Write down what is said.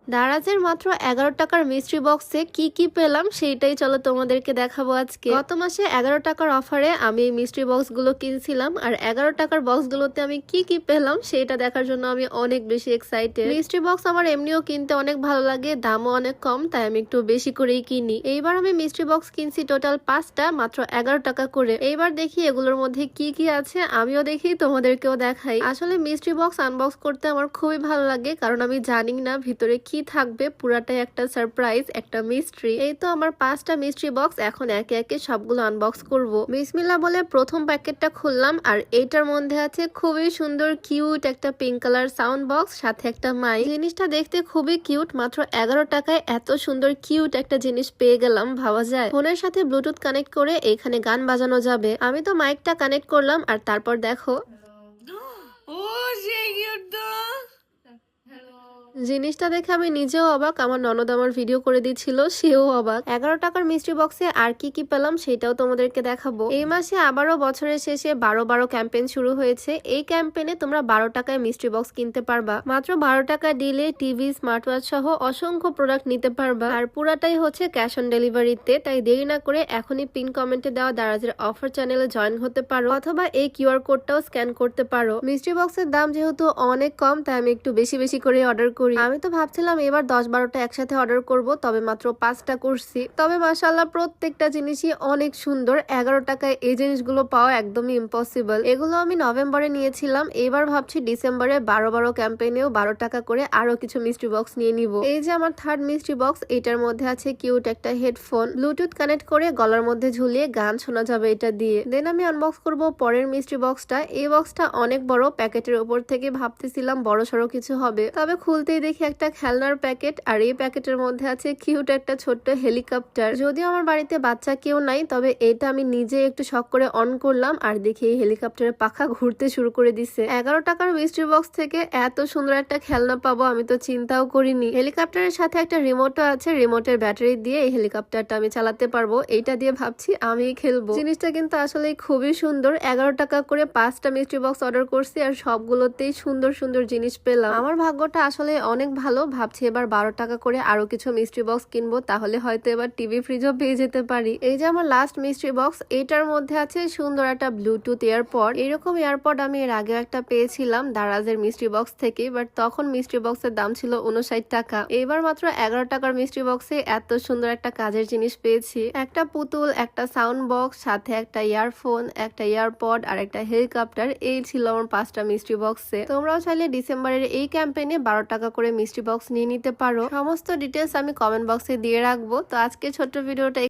দারাজের মাত্র 11 টাকার মিস্ট্রি বক্সে কি কি পেলাম সেইটাই চলো তোমাদেরকে দেখাবো আজকে। গত মাসে 11 টাকার অফারে আমি এই মিস্ট্রি বক্স গুলো কিনছিলাম, আর 11 টাকার বক্স গুলোতে আমি কি কি পেলাম সেটা দেখার জন্য আমি অনেক বেশি এক্সাইটেড। মিস্ট্রি বক্স আমার এমনিও কিনতে অনেক ভালো লাগে, দামও অনেক কম, তাই আমি একটু বেশি করেই কিনি। এইবার আমি মিস্ট্রি বক্স কিনছি টোটাল 5টা, মাত্র 11 টাকা করে। এইবার দেখি এগুলোর মধ্যে কি কি আছে, আমিও দেখি তোমাদেরকেও দেখাই। আসলে মিস্ট্রি বক্স আনবক্স করতে আমার খুবই ভালো লাগে, কারণ আমি জানি না ভিতরে কি থাকবে, পুরাটাই একটা সারপ্রাইজ, একটা মিস্ট্রি। এই তো আমার 5টা মিস্ট্রি বক্স, এখন একে একে সবগুলো আনবক্স করব। বিসমিল্লাহ বলে প্রথম প্যাকেটটা খুললাম, আর এইটার মধ্যে আছে খুবই সুন্দর কিউট একটা পিঙ্ক কালার সাউন্ড বক্স, সাথে একটা মাইক। জিনিসটা দেখতে খুবই কিউট, মাত্র 11 টাকায় এত সুন্দর কিউট একটা জিনিস পেয়ে গেলাম, ভাবা যায়। ফোনের সাথে ব্লুটুথ কানেক্ট করে এখানে গান বাজানো যাবে। আমি তো মাইকটা কানেক্ট করলাম, আর তারপর দেখো জিনিসটা দেখে আমি নিজেও অবাক, আমার ননদ আমার ভিডিও করে দিচ্ছিল, সেও অবাক। 11 টাকার মিস্ট্রি বক্সে আর কি কি পেলাম সেটাও তোমাদেরকে দেখাবো। এই মাসে আবারও বছরের শেষে 12-12 ক্যাম্পেইন শুরু হয়েছে। এই ক্যাম্পেইনে তোমরা 12 টাকায় মিস্ট্রি বক্স কিনতে পারবা। মাত্র 12 টাকা দিলে টিভি, স্মার্ট ওয়াচ সহ অসংখ্য প্রোডাক্ট নিতে পারবা, আর পুরাটাই হচ্ছে ক্যাশ অন ডেলিভারিতে। তাই দেরি না করে এখনই পিন কমেন্টে দেওয়া দারাজের অফার চ্যানেলে জয়েন হতে পারো, অথবা এই কিউআর কোডটাও স্ক্যান করতে পারো। মিস্ট্রি বক্সের দাম যেহেতু অনেক কম, তাই আমি একটু বেশি বেশি করে অর্ডার করি। আমি তো ভাবছিলাম এবার 10-12টা একসাথে অর্ডার করব, তবে মাত্র 5টা করছি। তবে মাশাআল্লাহ প্রত্যেকটা জিনিসই অনেক সুন্দর। 11 টাকায় এই জিনিসগুলো পাওয়া একদমই ইম্পসিবল। এগুলো আমি নভেম্বরে নিয়েছিলাম, এবার ভাবছি ডিসেম্বরে 12-12 ক্যাম্পেইনেও 12 টাকা করে আরো কিছু মিস্ট্রি বক্স নিয়ে নিব। এই যে আমার থার্ড মিস্ট্রি বক্স, এটার মধ্যে আছে কিউট একটা হেডফোন, ব্লুটুথ কানেক্ট করে গলার মধ্যে ঝুলিয়ে গান শোনা যাবে এটা দিয়ে। দেন আমি আনবক্স করব পরের মিস্ট্রি বক্সটা। এই বক্সটা অনেক বড়, প্যাকেটের উপর থেকে ভাবতেছিলাম বড় সড়ো কিছু হবে, তবে খুলতেই দেখি একটা খেলনার প্যাকেট, আর এই প্যাকেটের মধ্যে আছে কিউট একটা ছোট্ট হেলিকপ্টার। যদিও আমার বাড়িতে বাচ্চা কেউ নাই, তবে এটা আমি নিজে একটু শখ করে অন করলাম, আর দেখি এই হেলিকপ্টারের পাখা ঘুরতে শুরু করে দিছে। 11 টাকার মিস্ট্রি বক্স থেকে এত সুন্দর একটা খেলনা পাবো আমি তো চিন্তাও করিনি। হেলিকপ্টারের সাথে একটা রিমোটও আছে, রিমোটের ব্যাটারি দিয়ে এই হেলিকপ্টারটা আমি চালাতে পারবো। এইটা দিয়ে ভাবছি আমি খেলবো। জিনিসটা কিন্তু আসলে খুবই সুন্দর। 11 টাকা করে 5টা মিস্ট্রি বক্স অর্ডার করছি, আর সবগুলোতেই সুন্দর সুন্দর জিনিস পেলাম। আমার ভাগ্যটা আসলে অনেক ভালো। ভাবছি এবার 12 টাকা করে আরো কিছু মিস্ট্রি বক্স কিনবো, তাহলে হয়তো এবার টিভি ফ্রিজও পেয়ে যেতে পারি। এই যে আমার লাস্ট মিস্ট্রি বক্স, এটার মধ্যে আছে সুন্দর একটা ব্লুটুথ এয়ারপড। এরকম এয়ারপড আমি এর আগে একটা পেয়েছিলাম দারাজের মিস্ট্রি বক্স থেকে, বাট তখন মিস্ট্রি বক্সের দাম ছিল 59 টাকা। এবার মাত্র 11 টাকার মিস্ট্রি বক্সে এত সুন্দর একটা কাজের জিনিস পেয়েছি। একটা পুতুল, একটা সাউন্ড বক্স, সাথে একটা ইয়ারফোন, একটা এয়ারপড, আর একটা হেলিকপ্টার। এই ছিল আমার 5টা মিস্ট্রি বক্সে। তোমরাও চাইলে ডিসেম্বরের এই ক্যাম্পেইনে 12 টাকা করে মিস্ট্রি বক্স নিয়ে নিতে পারো। সমস্ত ডিটেলস আমি কমেন্ট বক্সে দিয়ে রাখবো। তো আজকে ছোট্ট ভিডিওটা